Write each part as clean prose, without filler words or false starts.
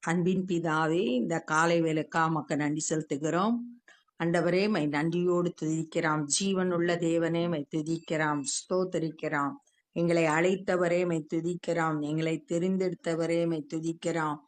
அன்பின் பிதாவே, இந்த காலை வேளைக்கா உமக்கு நன்றி செலுத்துகிறோம். ஆண்டவரே, மை நன்றியோடு துதிக்கிறோம். ஜீவனுள்ள தேவனே, மை துதிக்கிறோம், ஸ்தோத்தரிக்கிறோம். எங்களை அழைத்தவரே, மை துதிக்கிறோம். எங்களை தெரிந்தெடுத்தவரே, மை துதிக்கிறோம்.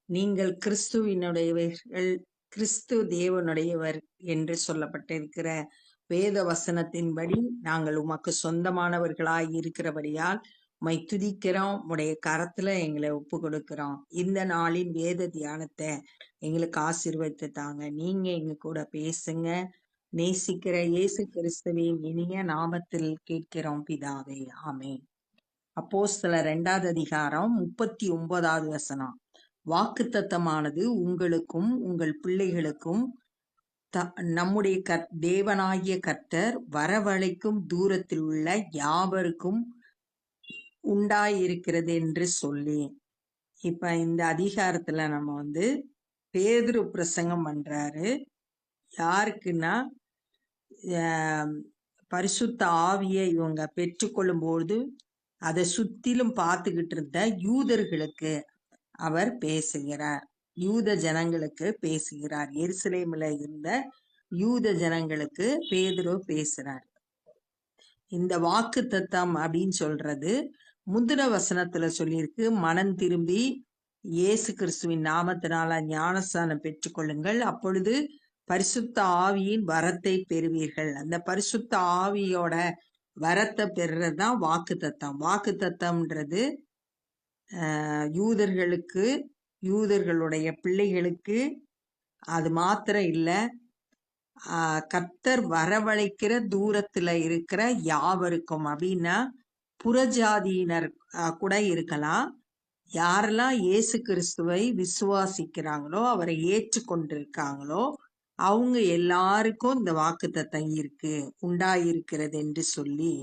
நீங்கள் கிறிஸ்துவினுடையவர்கள், கிறிஸ்து தேவனுடையவர் என்று சொல்லப்பட்டிருக்கிற வேத வசனத்தின்படி நாங்கள் உமக்கு சொந்தமானவர்களாய் இருக்கிறபடியால் உம்மை துதிக்கிறோம். உடைய கரத்துல எங்களை ஒப்பு கொடுக்கிறோம். இந்த நாளின் வேத தியானத்தை எங்களுக்கு ஆசீர்வதித்து தாங்க. நீங்க எங்க கூட பேசுங்க. நேசிக்கிற இயேசு கிறிஸ்துவின் இனிய நாமத்தில் கேட்கிறோம் பிதாவே, ஆமென். அப்போஸ்தலர் 2வது அதிகாரம் 39வது வசனம். வாக்குத்தத்தமானது உங்களுக்கும் உங்கள் பிள்ளைகளுக்கும் நம்முடைய தேவனாகிய கர்த்தர் வரவழைக்கும் தூரத்தில் உள்ள யாவருக்கும் உண்டாயிருக்கிறது என்று சொல்லி. இப்ப இந்த அதிகாரத்துல நம்ம பேதுரு பிரசங்கம் பண்றாரு. யாருக்குன்னா, பரிசுத்த ஆவியை இவங்க பெற்றுக்கொள்ளும் போது அதை சுத்திலும் பார்த்துக்கிட்டு இருந்த யூதர்களுக்கு அவர் பேசுகிறார். யூத ஜனங்களுக்கு பேசுகிறார். எருசலேமில் இருந்த யூத ஜனங்களுக்கு பேதுரு பேசுறார். இந்த வாக்கு தத்தம் அப்படின்னு சொல்றது முந்தின வசனத்துல சொல்லியிருக்கு, மனம் திரும்பி இயேசு கிறிஸ்துவின் நாமத்தினால ஞானஸ்தானம் பெற்றுக்கொள்ளுங்கள், அப்பொழுது பரிசுத்த ஆவியின் வரத்தை பெறுவீர்கள். அந்த பரிசுத்த ஆவியோட வரத்தை பெறுறதுதான் வாக்கு தத்தம். வாக்கு தத்தம்ன்றது யூதர்களுக்கு, யூதர்களுடைய பிள்ளைகளுக்கு அது மாத்திரம் இல்ல, கர்த்தர் வரவழைக்கிற தூரத்துல இருக்கிற யாவருக்கும். அப்படின்னா புறஜாதியினர் கூட இருக்கலாம். யாரெல்லாம் இயேசு கிறிஸ்துவை விசுவாசிக்கிறாங்களோ, அவரை ஏற்றுக்கொண்டிருக்காங்களோ, அவங்க எல்லாருக்கும் இந்த வாக்குத்தத்தம் உண்டாயிருக்கிறது என்று சொல்லி,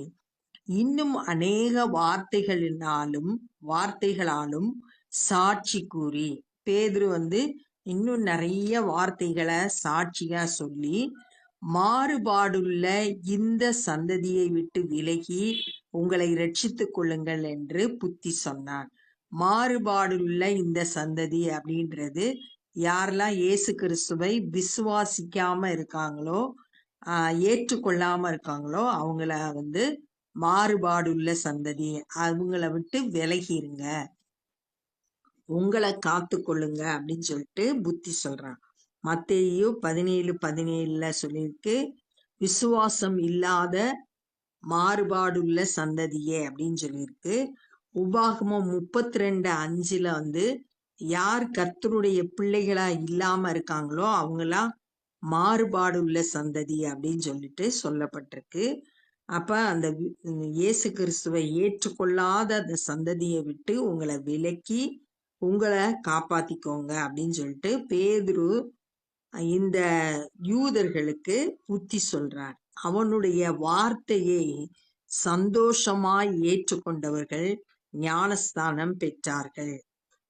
இன்னும் அநேக வார்த்தைகளாலும் சாட்சி கூறி, பேதுரு இன்னும் நிறைய வார்த்தைகளை சாட்சியா சொல்லி, மாறுபாடுள்ள இந்த சந்ததியை விட்டு விலகி உங்களை ரட்சித்துக் கொள்ளுங்கள் என்று புத்தி சொன்னான். மாறுபாடுள்ள இந்த சந்ததி அப்படின்றது யாரெல்லாம் இயேசு கிறிஸ்துவை விசுவாசிக்காம இருக்காங்களோ, ஏற்றுக்கொள்ளாம இருக்காங்களோ, அவங்கள மாறுபாடுள்ள சந்ததி, அவங்கள விட்டு விலகிருங்க, உங்களை காத்து கொள்ளுங்க அப்படின்னு சொல்லிட்டு புத்தி சொல்றான். மத்தேயு 17:17 சொல்லியிருக்கு, விசுவாசம் இல்லாத மாறுபாடுள்ள சந்ததியே அப்படின்னு சொல்லியிருக்கு. உபாகமம் 32:5 யார் கர்த்தருடைய பிள்ளைகளா இல்லாம இருக்காங்களோ அவங்களாம் மாறுபாடுள்ள சந்ததி அப்படின்னு சொல்லிட்டு சொல்லப்பட்டிருக்கு. அப்ப அந்த இயேசு கிறிஸ்துவை ஏற்றுக்கொள்ளாத அந்த சந்ததியை விட்டு உங்களை விலக்கி உங்களை காப்பாத்திக்கோங்க அப்படின்னு சொல்லிட்டு பேதுரு இந்த யூதர்களுக்கு புத்தி சொல்றார். அவனுடைய வார்த்தையை சந்தோஷமாய் ஏற்றுக்கொண்டவர்கள் ஞானஸ்தானம் பெற்றார்கள்.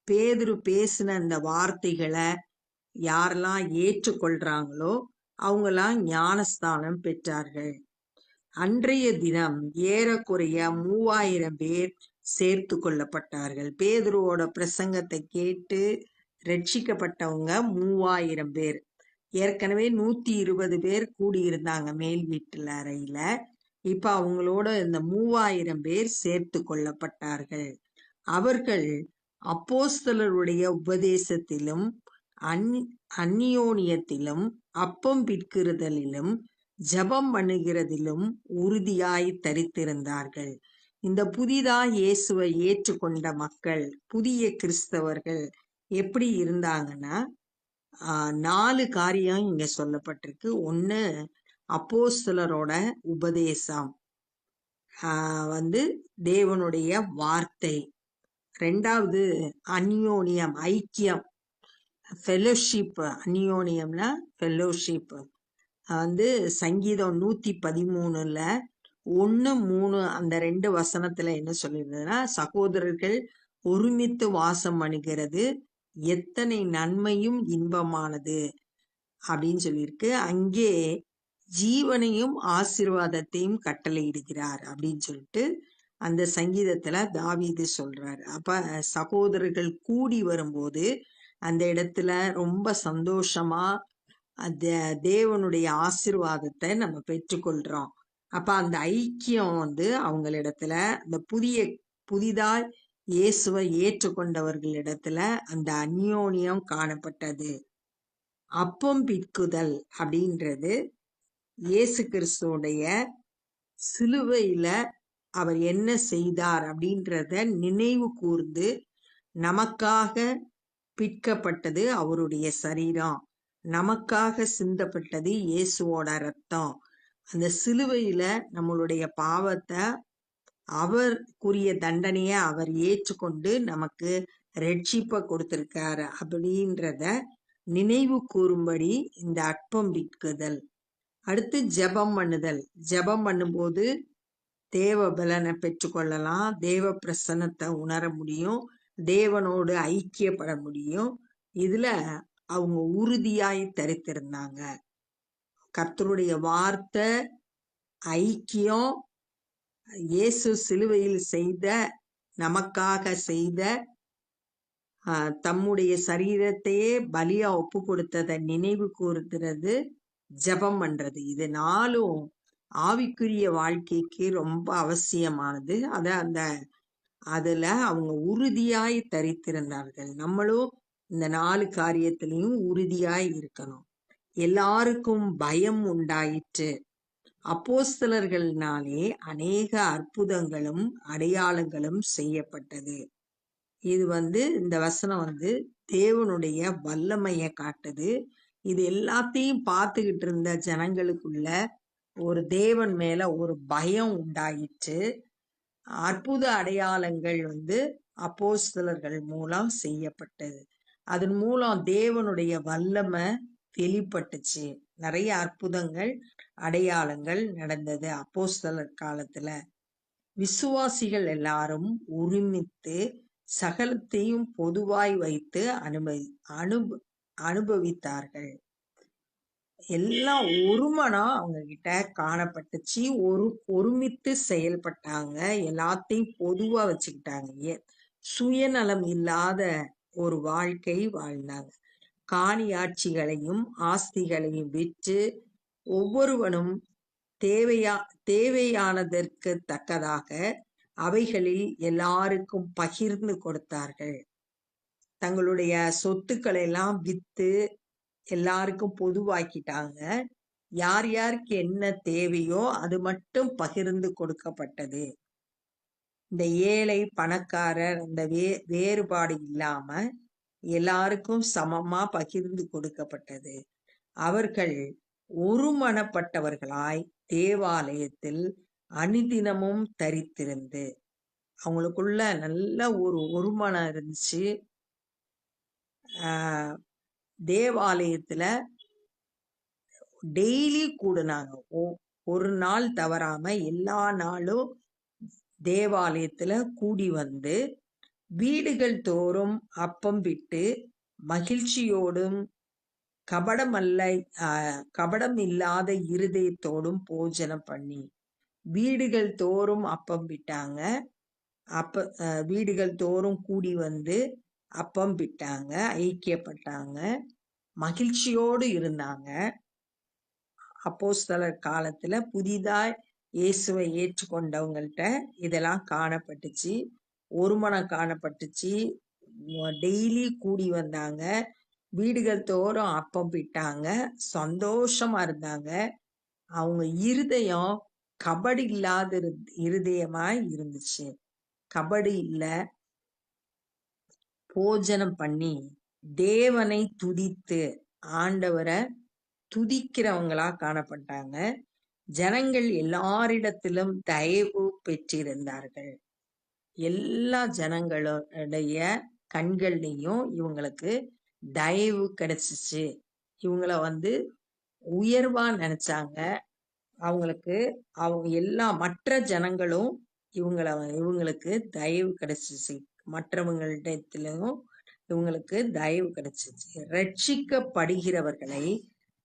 பேதுரு பேசின இந்த வார்த்தைகளை யாரெல்லாம் ஏற்றுக்கொள்றாங்களோ அவங்கெல்லாம் ஞானஸ்தானம் பெற்றார்கள். அன்றைய தினம் ஏறக்குறைய 3000 பேர் சேர்த்து கொள்ளப்பட்டார்கள். பேதுருவோட பிரசங்கத்தை கேட்டு ரட்சிக்கப்பட்டவங்க 3000 பேர். ஏற்கனவே 120 பேர் கூடியிருந்தாங்க மேல் வீட்டுல அறையில. இப்ப அவங்களோட இந்த 3000 பேர் சேர்த்து கொள்ளப்பட்டார்கள். அவர்கள் அப்போஸ்தலருடைய உபதேசத்திலும் அந்நியோனியத்திலும் அப்பம் பிற்கிறதிலும் ஜபம் பண்ணுகிறதிலும் உறுதியாய் தரித்திருந்தார்கள். இந்த புதிதாய் இயேசுவை ஏற்றுக்கொண்ட மக்கள், புதிய கிறிஸ்தவர்கள் எப்படி இருந்தாங்கன்னா, 4 காரியம் இங்க சொல்லப்பட்டிருக்கு. ஒண்ணு, அப்போஸ்தலரோட உபதேசம், தேவனுடைய வார்த்தை. 2வது அந்யோனியம், ஐக்கியம், ஃபெலோஷிப். அந்யோனியம்னா ஃபெலோஷிப். சங்கீதம் 113 1-3 அந்த 2 வசனத்துல என்ன சொல்லியிருந்ததுன்னா, சகோதரர்கள் ஒருமித்து வாசம் பண்ணுகிறது எத்தனை நன்மையும் இன்பமானது அப்படின்னு சொல்லியிருக்கு. அங்கே ஜீவனையும் ஆசீர்வாதத்தையும் கட்டளையிடுகிறார் அப்படின்னு சொல்லிட்டு அந்த சங்கீதத்துல தாவீது சொல்றாரு. அப்ப சகோதரர்கள் கூடி வரும்போது அந்த இடத்துல ரொம்ப சந்தோஷமா அந்த தேவனுடைய ஆசீர்வாதத்தை நம்ம பெற்றுக்கொள்றோம். அப்ப அந்த ஐக்கியம் அவங்களிடத்துல அந்த புதிதாய் இயேசுவை ஏற்றுக்கொண்டவர்களிடத்துல அந்த அந்யோன்யம் காணப்பட்டது. அப்பம் பிற்குதல் அப்படின்றது இயேசு கிறிஸ்துவுடைய சிலுவையில அவர் என்ன செய்தார் அப்படின்றத நினைவு கூர்ந்து நமக்காக பிற்கப்பட்டது அவருடைய சரீரம், நமக்காக சிந்தப்பட்டது இயேசுவோட ரத்தம். அந்த சிலுவையில நம்மளுடைய பாவத்தை அவருக்குரிய தண்டனைய அவர் ஏற்றுக்கொண்டு நமக்கு ரட்சிப்பை கொடுத்திருக்காரு அப்படின்றத நினைவு கூறும்படி இந்த அப்பம் பிற்குதல். அடுத்து ஜெபம் பண்ணுதல். ஜெபம் பண்ணும்போது தேவ பலனை பெற்றுக்கொள்ளலாம், தேவ பிரசன்னத்தை உணர முடியும், தேவனோடு ஐக்கியப்பட முடியும். இதுல அவங்க உறுதியாய் தரித்திருந்தாங்க. கர்த்தருடைய வார்த்தை, ஐக்கியம், இயேசு சிலுவையில் செய்த நமக்காக செய்த தம்முடைய சரீரத்தையே பலியா ஒப்பு கொடுத்ததை நினைவு கூறுகிறது ஜெபம் பண்றது. இது நாளும் ஆவிக்குரிய வாழ்க்கைக்கு ரொம்ப அவசியமானது. அதுல அவங்க உறுதியாய் தரித்திருந்தார்கள். நம்மளும் இந்த 4 காரியத்திலையும் உறுதியாய் இருக்கணும். எல்லாருக்கும் பயம் உண்டாயிற்று. அப்போஸ்தலர்கள்னாலே அநேக அற்புதங்களும் அடையாளங்களும் செய்யப்பட்டது. இது இந்த வசனம் தேவனுடைய வல்லமையை காட்டுது. இது எல்லாத்தையும் பார்த்துக்கிட்டு இருந்த ஜனங்களுக்குள்ள ஒரு தேவன் மேல ஒரு பயம் உண்டாயிற்று. அற்புத அடையாளங்கள் அப்போஸ்தலர்கள் மூலம் செய்யப்பட்டது. அதன் மூலம் தேவனுடைய வல்லமை வெளிப்பட்டுச்சு. நிறைய அற்புதங்கள் அடையாளங்கள் நடந்தது அப்போஸ்தலர் காலத்துல. விசுவாசிகள் எல்லாரும் ஒருமித்து சகலத்தையும் பொதுவாய் வைத்து அனுபவித்தார்கள். எல்லாம் ஒரு மனம் அவங்க கிட்ட காணப்பட்டுச்சு. ஒருமித்து செயல்பட்டாங்க. எல்லாத்தையும் பொதுவா வச்சுக்கிட்டாங்க. சுயநலம் இல்லாத ஒரு வாழ்க்கை வாழ்ந்தாங்க. காணியாட்சிகளையும் ஆஸ்திகளையும் விற்று ஒவ்வொருவனும் தேவையானதற்கு தக்கதாக அவைகளில் எல்லாருக்கும் பகிர்ந்து கொடுத்தார்கள். தங்களுடைய சொத்துக்களை எல்லாம் வித்து எல்லாருக்கும் பொதுவாக்கிட்டாங்க. யார் யாருக்கு என்ன தேவையோ அது மட்டும் பகிர்ந்து கொடுக்கப்பட்டது. இந்த ஏழை பணக்காரர் அந்த வேறுபாடு இல்லாம எல்லாருக்கும் சமமா பகிர்ந்து கொடுக்கப்பட்டது. அவர்கள் ஒருமனப்பட்டவர்களாய் தேவாலயத்தில் அனுதினமும் தரித்திருந்து அவங்களுக்குள்ள நல்ல ஒரு மனம் இருந்துச்சு. தேவாலயத்துல டெய்லி கூடுனாங்க. ஒரு நாள் தவறாம எல்லா நாளும் தேவாலயத்துல கூடி வீடுகள் தோறும் அப்பம் விட்டு மகிழ்ச்சியோடும் கபடம் இல்லாத இருதயத்தோடும் போஜனம் பண்ணி வீடுகள் தோறும் அப்பம் விட்டாங்க. வீடுகள் தோறும் கூடி அப்பம் விட்டாங்க, ஐக்கியப்பட்டாங்க, மகிழ்ச்சியோடு இருந்தாங்க. அப்போஸ்தலர் காலத்துல புதிதாய் இயேசுவை ஏற்றுக்கொண்டவங்கள்ட்ட இதெல்லாம் காணப்பட்டுச்சு. ஒரு மனம் காணப்பட்டுச்சு. டெய்லி கூடி வந்தாங்க, வீடுகள் தோறும் அப்பம் விட்டாங்க, சந்தோஷமா இருந்தாங்க. அவங்க இருதயம் கபடு இல்லாத இருதயமாய் இருந்துச்சு. கபடு இல்ல. போஜனம் பண்ணி தேவனை துதித்து ஆண்டவரை துதிக்கிறவங்களா காணப்பட்டாங்க. ஜனங்கள் எல்லாரிடத்திலும் தயவு பெற்றிருந்தார்கள். எல்லா ஜனங்களுடைய கண்கள்லையும் இவங்களுக்கு தயவு கிடைச்சிச்சு. இவங்கள உயர்வா நினைச்சாங்க. அவங்க எல்லா மற்ற ஜனங்களும் இவங்களுக்கு தயவு கிடைச்சிச்சு. மற்றவங்களிடத்திலும் இவங்களுக்கு தயவு கிடைச்சிச்சு. ரட்சிக்கப்படுகிறவர்களை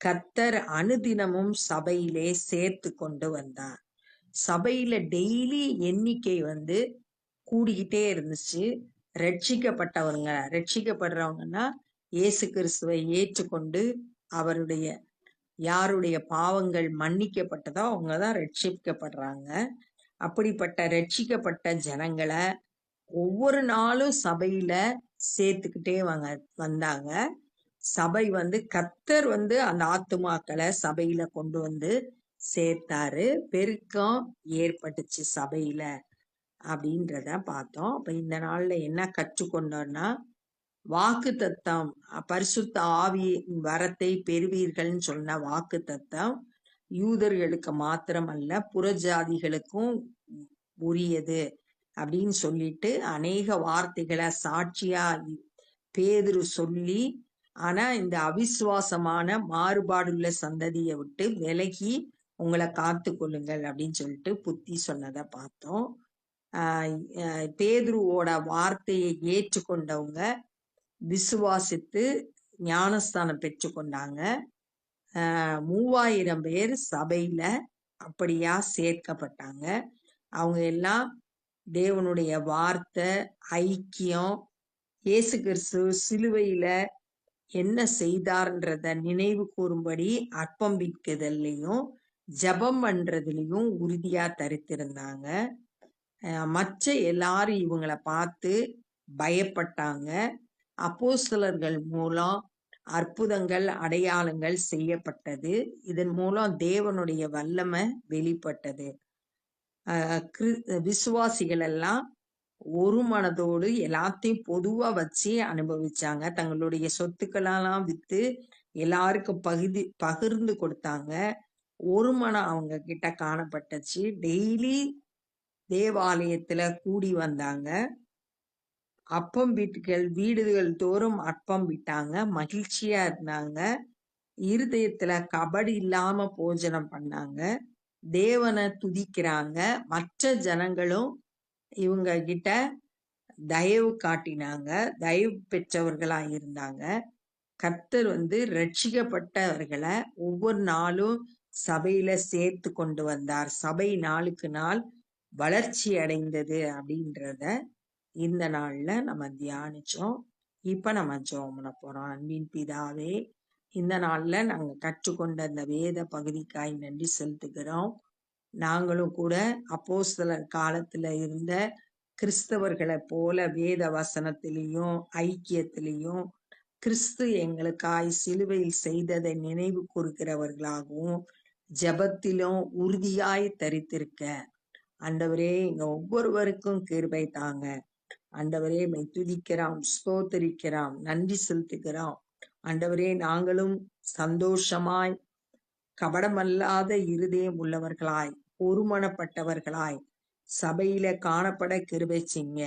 கர்த்தர் அனுதினமும் சபையிலே சேர்த்து கொண்டு வந்தார். சபையில டெய்லி எண்ணிக்கை கூடிக்கிட்டே இருந்துச்சு. ரட்சிக்கப்படுறவங்கன்னா இயேசு கிறிஸ்துவை ஏற்றுக்கொண்டு அவருடைய யாருடைய பாவங்கள் மன்னிக்கப்பட்டதோ அவங்கதான் ரட்சிக்கப்படுறாங்க. அப்படிப்பட்ட ரட்சிக்கப்பட்ட ஜனங்களை ஒவ்வொரு நாளும் சபையில சேர்த்துக்கிட்டே வந்தாங்க. சபை கர்த்தர் அந்த ஆத்துமாக்களை சபையில கொண்டு சேர்த்தாரு. பெருக்கம் ஏற்பட்டுச்சு சபையில அப்படின்றத பார்த்தோம். அப்ப இந்த நாள்ல என்ன கற்றுக்கொண்டோம்னா, வாக்கு தத்தம் பரிசுத்த ஆவி வரத்தை பெறுவீர்கள்னு சொன்ன வாக்கு தத்தம் யூதர்களுக்கு மாத்திரமல்ல புறஜாதிகளுக்கும் உரியது அப்படின்னு சொல்லிட்டு அநேக வார்த்தைகளை சாட்சியா பேதுரு சொல்லி, ஆனா இந்த அவிசுவாசமான மாறுபாடுள்ள சந்ததியை விட்டு விலகி உங்களை காத்து கொள்ளுங்கள் அப்படின்னு சொல்லிட்டு புத்தி சொன்னதை பார்த்தோம். பேதுருவோட வார்த்தையை ஏற்றுக்கொண்டவங்க விசுவாசித்து ஞானஸ்தானம் பெற்றுக்கொண்டாங்க. 3000 பேர் சபையில அப்படியா சேர்க்கப்பட்டாங்க. அவங்க எல்லாம் தேவனுடைய வார்த்தை ஐக்கியம், இயேசு கிறிஸ்து சிலுவையில என்ன செய்தார்ன்றத நினைவு கூறும்படி அப்பம் பிக்குதல்லையும் ஜபம் பண்றதுலயும் உறுதியா தரித்திருந்தாங்க. மற்ற எல்லாரும் இவங்களை பார்த்து பயப்பட்டாங்க. அப்போஸ்தலர்கள் மூலம் அற்புதங்கள் அடையாளங்கள் செய்யப்பட்டது. இதன் மூலம் தேவனுடைய வல்லமை வெளிப்பட்டது. விசுவாசிகள் எல்லாம் ஒரு மனதோடு எல்லாத்தையும் பொதுவா வச்சு அனுபவிச்சாங்க. தங்களுடைய சொத்துக்களெல்லாம் வித்து எல்லாருக்கும் பகிர்ந்து கொடுத்தாங்க. ஒரு மனம் அவங்க கிட்ட காணப்பட்டுச்சு. டெய்லி தேவாலயத்துல கூடி வந்தாங்க. அப்பம் வீடுகள் தோறும் அப்பம் விட்டாங்க. மகிழ்ச்சியா இருந்தாங்க. இருதயத்துல கபடி இல்லாம போஜனம் பண்ணாங்க. தேவனை துதிக்கிறாங்க. மற்ற ஜனங்களும் இவங்க கிட்ட தயவு காட்டினாங்க. தயவு பெற்றவர்களா இருந்தாங்க. கர்த்தர் ரட்சிக்கப்பட்டவர்களை ஒவ்வொரு நாளும் சபையில சேர்த்து கொண்டு வந்தார். சபை நாளுக்கு நாள் வளர்ச்சி அடைந்தது அப்படின்றத இந்த நாள்ல நம்ம தியானிச்சோம். இப்ப நம்ம ஜெபம் பண்ண போறோம். அன்பின் பிதாவே, இந்த நாள்ல நாங்க கற்றுக்கொண்ட அந்த வேத பகுதிக்காய் நன்றி செலுத்துகிறோம். நாங்களும் கூட அப்போஸ்தலர் காலத்துல இருந்த கிறிஸ்தவர்களை போல வேத வசனத்திலையும் ஐக்கியத்திலையும் கிறிஸ்து எங்களுக்காய் சிலுவையில் செய்ததை நினைவு கூறுகிறவர்களாகவும் ஜபத்திலும் உறுதியாய் தரித்திருக்க ஆண்டவரே எங்க ஒவ்வொருவருக்கும் கிருபை தாங்க. ஆண்டவரே மை துதிக்கிறோம், ஸ்தோத்தரிக்கிறோம், நன்றி செலுத்துகிறோம். ஆண்டவரே நாங்களும் சந்தோஷமாய் கபடமல்லாத இருதயம் உள்ளவர்களாய் ஒருமனப்பட்டவர்களாய் சபையில காணப்பட கிருபை செய்யுங்க.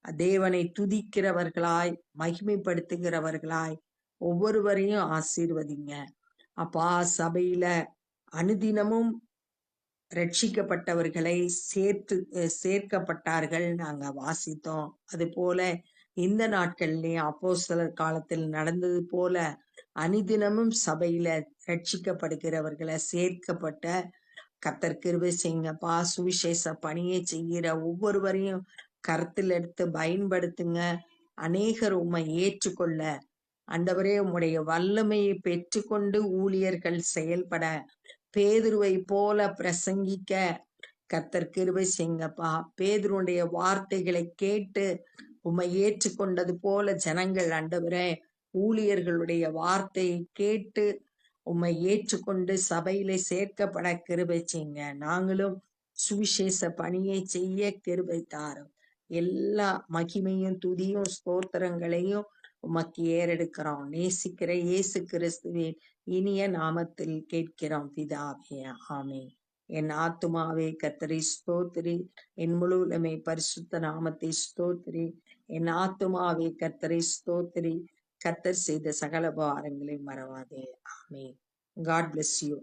தேவனை துதிக்கிறவர்களாய் மகிமைப்படுத்துகிறவர்களாய் ஒவ்வொருவரையும் ஆசீர்வதிங்க. அப்பா, சபையில அனுதினமும் ரட்சிக்கப்பட்டவர்களை சேர்க்கப்பட்டார்கள் நாங்க வாசித்தோம். அது போல இந்த நாட்கள்லயும் அப்போஸ்தலர் காலத்தில் நடந்தது போல அனுதினமும் சபையில ரட்சிக்கப்படுகிறவர்களை சேர்க்கப்பட்ட கர்த்தர் கிருபை செய்யுங்கப்பா. சுவிசேஷ பணியை செய்கிற ஒவ்வொருவரையும் கருத்தில் எடுத்து பயன்படுத்துங்க. அநேகர் உம்மை ஏற்றுக்கொள்ள ஆண்டவரே உம்முடைய வல்லமையை பெற்றுக்கொண்டு ஊழியர்கள் செயல்பட பேதுருவை போல பிரசங்கிக்க கர்த்தர் கிருபை செய்யுங்கப்பா. பேதுருடைய வார்த்தைகளை கேட்டு உம்மை ஏற்றுக்கொண்டது போல ஜனங்கள் ஆண்டவரே ஊழியர்களுடைய வார்த்தையை கேட்டு உம்மை ஏற்றுக்கொண்டு சபையிலே சேர்க்கப்பட கிருபை செய்யுங்க. நாங்களும் சுவிசேஷ பணியை செய்ய கிருபை தாரும். எல்லா மகிமையும் துதியும் ஸ்தோத்திரங்களையும் உமக்கு ஏறெடுக்கிறோம். நேசிக்கிற இயேசு கிறிஸ்துவின் இனிய நாமத்தில் கேட்கிறோம் பிதாவே, ஆமென். என் ஆத்துமாவே கர்த்தரை ஸ்தோத்திரி, என் முழுவதுமே பரிசுத்த நாமத்தை ஸ்தோத்திரி. என் ஆத்துமாவே கர்த்தரை ஸ்தோத்திரி, கர்த்தர் செய்த சகல உபகாரங்களை மறவாதே. ஆமென். God bless you.